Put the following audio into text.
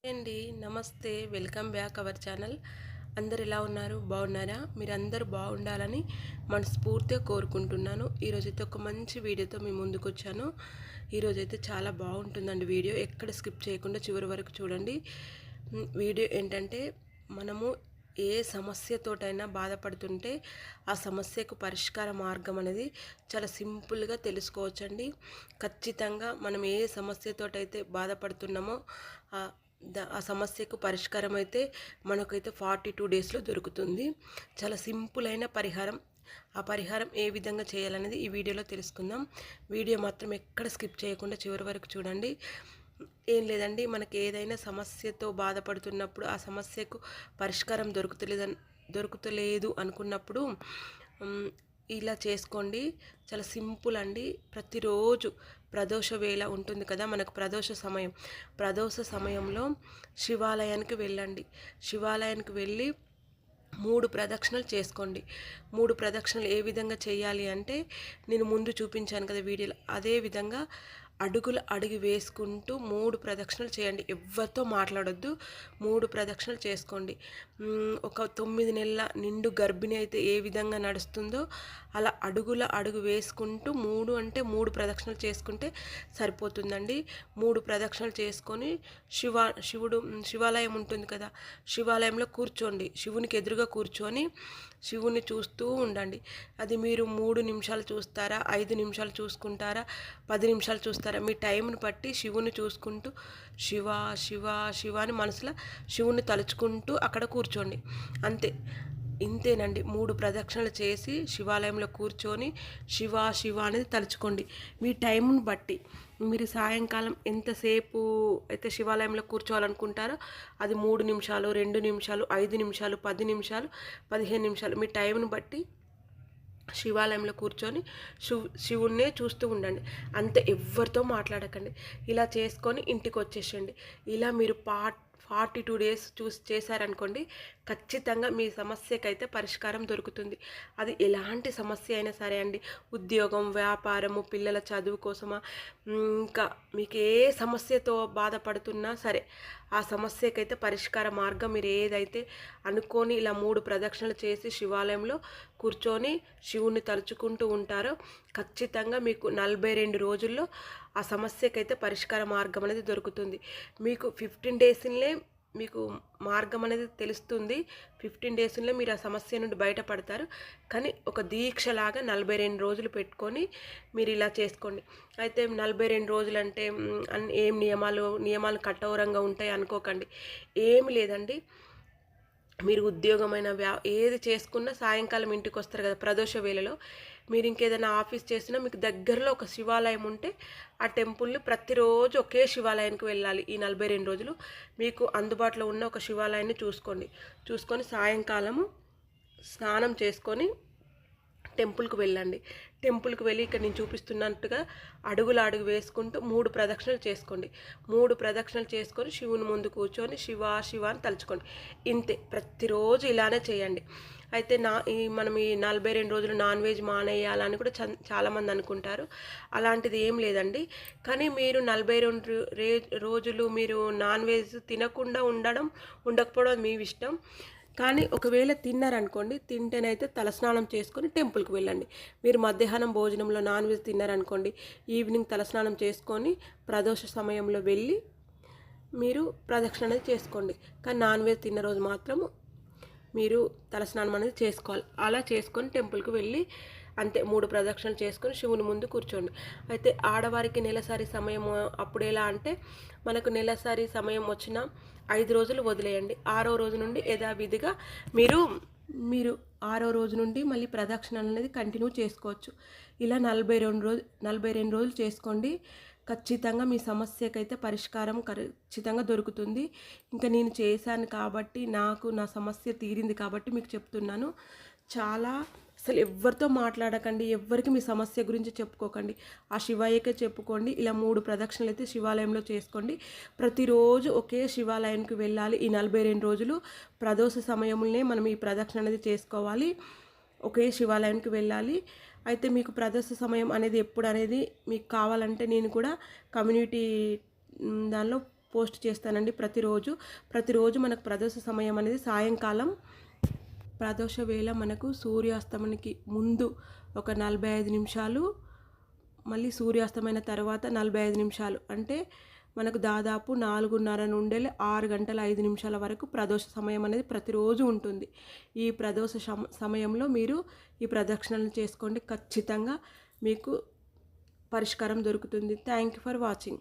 అండి నమస్తే welcome back our channel. అందరు ఎలా ఉన్నారు? బాగున్నారా? మీరందరూ బాగుండాలని మనస్ఫూర్తిగా కోరుకుంటున్నాను. ఈరోజైతే ఒక మంచి వీడియోతో మీ ముందుకు వచ్చాను. ఈరోజైతే చాలా బాగుంటుందండి వీడియో. ఎక్కడ స్కిప్ చేయకుండా చివరి వరకు చూడండి. వీడియో ఏంటంటే, మనము ఏ సమస్యతోటైనా బాధపడుతుంటే ఆ సమస్యకు పరిష్కార మార్గం అనేది చాలా సింపుల్గా తెలుసుకోవచ్చండి. ఖచ్చితంగా మనం ఏ సమస్యతోటైతే బాధపడుతున్నామో ఆ సమస్యకు పరిష్కారం అయితే మనకైతే 42 డేస్లో దొరుకుతుంది. చాలా సింపుల్ అయిన పరిహారం. ఆ పరిహారం ఏ విధంగా చేయాలనేది ఈ వీడియోలో తెలుసుకుందాం. వీడియో మాత్రం ఎక్కడ స్కిప్ చేయకుండా చివరి వరకు చూడండి. ఏం లేదండి, మనకి ఏదైనా సమస్యతో బాధపడుతున్నప్పుడు ఆ సమస్యకు పరిష్కారం దొరుకుతలేదు అనుకున్నప్పుడు ఇలా చేసుకోండి. చాలా సింపుల్ అండి. ప్రతిరోజు ప్రదోష వేళ ఉంటుంది కదా, మనకు ప్రదోష సమయంలో శివాలయానికి వెళ్ళండి. శివాలయానికి వెళ్ళి 3 ప్రదక్షిణలు చేసుకోండి. 3 ప్రదక్షిణలు ఏ విధంగా చేయాలి అంటే, నేను ముందు చూపించాను కదా వీడియోలో, అదే విధంగా అడుగు వేసుకుంటూ 3 ప్రదక్షిణలు చేయండి. ఎవరితో మాట్లాడొద్దు. 3 ప్రదక్షిణలు చేసుకోండి. ఒక 9 నెలల నిండు గర్భిణి అయితే ఏ విధంగా నడుస్తుందో అలా అడుగు వేసుకుంటూ 3 ప్రదక్షిణలు చేసుకుంటే సరిపోతుందండి. 3 ప్రదక్షిణలు చేసుకొని శివాలయం ఉంటుంది కదా, శివాలయంలో కూర్చోండి. శివునికి ఎదురుగా కూర్చొని శివుని చూస్తూ ఉండండి. అది మీరు 3 నిమిషాలు చూస్తారా, 5 నిమిషాలు చూసుకుంటారా, 10 నిమిషాలు చూస్తారా, మీ టైంని బట్టి శివుని చూసుకుంటూ శివ శివ శివ అని మనసులో శివుని తలుచుకుంటూ అక్కడ కూర్చోండి. అంతే, ఇంతేనండి. 3 ప్రదక్షిణలు చేసి శివాలయంలో కూర్చొని శివ శివ అనేది తలుచుకోండి. మీ టైంని బట్టి మీరు సాయంకాలం ఎంతసేపు అయితే శివాలయంలో కూర్చోవాలనుకుంటారో అది 3 నిమిషాలు, 2 నిమిషాలు, 5 నిమిషాలు, 10 నిమిషాలు, 15 నిమిషాలు, మీ టైంని బట్టి శివాలయంలో కూర్చొని శివుణ్ణే చూస్తూ ఉండండి. అంతే, ఎవరితో మాట్లాడకండి. ఇలా చేసుకొని ఇంటికి వచ్చేసండి. ఇలా మీరు 42 డేస్ చేశారనుకోండి, ఖచ్చితంగా మీ సమస్యకైతే పరిష్కారం దొరుకుతుంది. అది ఎలాంటి సమస్య అయినా సరే అండి. ఉద్యోగం, వ్యాపారము, పిల్లల చదువు కోసమా, ఇంకా మీకు ఏ సమస్యతో బాధపడుతున్నా సరే ఆ సమస్యకైతే పరిష్కార మార్గం మీరు ఏదైతే అనుకొని ఇలా 3 ప్రదక్షిణలు చేసి శివాలయంలో కూర్చొని శివుణ్ణి తలుచుకుంటూ ఉంటారో ఖచ్చితంగా మీకు 42 రోజుల్లో ఆ సమస్యకైతే పరిష్కార మార్గం అనేది దొరుకుతుంది. మీకు 15 డేస్లే మీకు మార్గం అనేది తెలుస్తుంది. 15 డేస్లో మీరు ఆ సమస్య నుండి బయటపడతారు. కానీ ఒక దీక్షలాగా 42 రోజులు పెట్టుకొని మీరు ఇలా చేసుకోండి. అయితే 42 రోజులు అంటే ఏం నియమాలు కఠోరంగా ఉంటాయి అనుకోకండి. ఏమి లేదండి. మీరు ఉద్యోగమైన ఏది చేసుకున్నా సాయంకాలం ఇంటికి వస్తారు కదా ప్రదోష వేళలో. మీరు ఇంకేదైనా ఆఫీస్ చేసినా మీకు దగ్గరలో ఒక శివాలయం ఉంటే ఆ టెంపుల్ని ప్రతిరోజు ఒకే శివాలయానికి వెళ్ళాలి. ఈ 42 రోజులు మీకు అందుబాటులో ఉన్న ఒక శివాలయాన్ని చూసుకొని సాయంకాలము స్నానం చేసుకొని టెంపుల్కి వెళ్ళండి. టెంపుల్కి వెళ్ళి ఇక్కడ నేను చూపిస్తున్నట్టుగా అడుగు వేసుకుంటూ 3 ప్రదక్షిణలు చేసుకోండి. 3 ప్రదక్షిణలు చేసుకొని శివుని ముందు కూర్చొని శివ శివ అని తలుచుకోండి. ఇంతే, ప్రతిరోజు ఇలానే చేయండి. అయితే మనం ఈ 42 రోజులు నాన్ వెజ్ మానేయాలని కూడా చాలామంది అనుకుంటారు. అలాంటిది ఏం లేదండి. కానీ మీరు 42 రోజులు మీరు నాన్ వెజ్ తినకుండా ఉండకపోవడం మీ ఇష్టం. కానీ ఒకవేళ తిన్నారనుకోండి, తింటేనైతే తలస్నానం చేసుకొని టెంపుల్కి వెళ్ళండి. మీరు మధ్యాహ్నం భోజనంలో నాన్ వెజ్ తిన్నారనుకోండి, ఈవినింగ్ తలస్నానం చేసుకొని ప్రదోష సమయంలో వెళ్ళి మీరు ప్రదక్షిణ అనేది చేసుకోండి. కానీ నాన్ వెజ్ తిన్న రోజు మాత్రం మీరు తలస్నానం అనేది చేసుకోవాలి. అలా చేసుకొని టెంపుల్కి వెళ్ళి అంతే 3 ప్రదక్షిణలు చేసుకొని శివుని ముందు కూర్చోండి. అయితే ఆడవారికి నెలసరి సమయం అప్పుడు ఎలా అంటే, మనకు నెలసరి సమయం వచ్చిన 5 రోజులు వదిలేయండి. 6వ రోజు నుండి యథావిధిగా మీరు 6వ రోజు నుండి మళ్ళీ ప్రదక్షిణలు అనేది కంటిన్యూ చేసుకోవచ్చు. ఇలా 42 రోజులు చేసుకోండి. ఖచ్చితంగా మీ సమస్యకైతే పరిష్కారం ఖచ్చితంగా దొరుకుతుంది. ఇంకా నేను చేశాను కాబట్టి నా సమస్య తీరింది కాబట్టి మీకు చెప్తున్నాను. అసలు ఎవరితో మాట్లాడకండి, ఎవరికి మీ సమస్య గురించి చెప్పుకోకండి. ఆ శివయ్యకే చెప్పుకోండి. ఇలా 3 ప్రదక్షిణలు అయితే శివాలయంలో చేసుకోండి. ప్రతిరోజు ఒకే శివాలయానికి వెళ్ళాలి. ఈ 42 రోజులు ప్రదోష సమయంలోనే మనం ఈ ప్రదక్షిణ అనేది చేసుకోవాలి. ఒకే శివాలయానికి వెళ్ళాలి. అయితే మీకు ప్రదోష సమయం అనేది ఎప్పుడు అనేది మీకు కావాలంటే నేను కూడా కమ్యూనిటీ దానిలో పోస్ట్ చేస్తానండి ప్రతిరోజు మనకు ప్రదోష సమయం అనేది సాయంకాలం ప్రదోష వేళ మనకు సూర్యాస్తమనికి ముందు ఒక 45 నిమిషాలు, మళ్ళీ సూర్యాస్తమైన తర్వాత 45 నిమిషాలు, అంటే మనకు దాదాపు 4:30 నుండి 6 గంటల 5 నిమిషాల వరకు ప్రదోష సమయం అనేది ప్రతిరోజు ఉంటుంది. ఈ ప్రదోష సమయంలో మీరు ఈ ప్రదక్షిణలు చేసుకోండి, ఖచ్చితంగా మీకు పరిష్కారం దొరుకుతుంది. Thank you for watching.